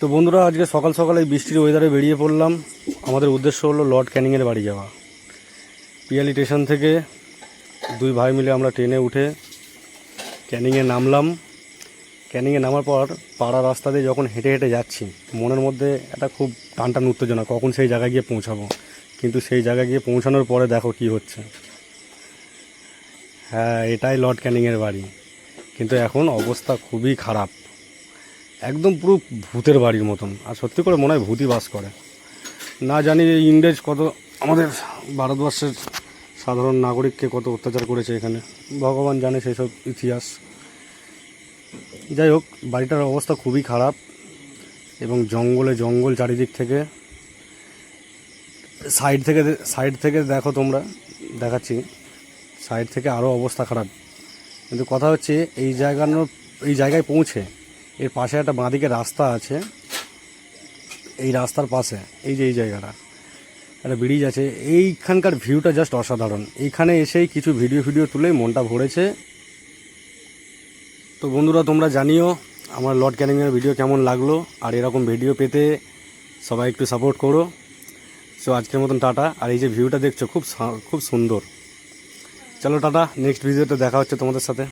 তো বন্ধুরা, আজকে সকাল সকাল এই বৃষ্টির ওয়েদারে বেরিয়ে পড়লাম। আমাদের উদ্দেশ্য হলো লর্ড ক্যানিংয়ের বাড়ি যাওয়া। পিয়ালি স্টেশন থেকে দুই ভাই মিলে আমরা ট্রেনে উঠে ক্যানিংয়ে নামলাম। ক্যানিংয়ে নামার পর পাড়া রাস্তা দিয়ে যখন হেঁটে হেঁটে যাচ্ছি, মনের মধ্যে একটা খুব টানটান উত্তেজনা, কখন সেই জায়গায় গিয়ে পৌঁছাবো। কিন্তু সেই জায়গায় গিয়ে পৌঁছানোর পরে দেখো কি হচ্ছে। হ্যাঁ, এটাই লর্ড ক্যানিংয়ের বাড়ি, কিন্তু এখন অবস্থা খুবই খারাপ, একদম পুরো ভূতের বাড়ির মতন। আর সত্যি করে মনে হয় ভূতই বাস করে। না জানি এই ইংরেজ কত আমাদের ভারতবর্ষের সাধারণ নাগরিককে কত অত্যাচার করেছে এখানে, ভগবান জানে সেই সব ইতিহাস। যাই হোক, বাড়িটার অবস্থা খুবই খারাপ এবং জঙ্গল চারিদিক থেকে। সাইড থেকে দেখো তোমরা, দেখাচ্ছি, সাইড থেকে আরও অবস্থা খারাপ। কিন্তু কথা হচ্ছে এই জায়গায় পৌঁছে এর পাশে একটা বাঁদিকে রাস্তা আছে। এই রাস্তার পাশে এই যে এই জায়গাটা একটা ব্রিজ আছে। এইখানকার ভিউটা জাস্ট অসাধারণ। এইখানে এসেই কিছু ভিডিও তুলে মনটা ভরেছে। তো বন্ধুরা, তোমরা জানিও আমার লর্ড ক্যানিংয়ের ভিডিও কেমন লাগলো, আর এরকম ভিডিও পেতে সবাই একটু সাপোর্ট করো। সো আজকের মতন টাটা। আর এই যে ভিউটা দেখছো খুব সুন্দর। চলো টাটা, নেক্সট ভিডিওতে দেখা হচ্ছে তোমাদের সাথে।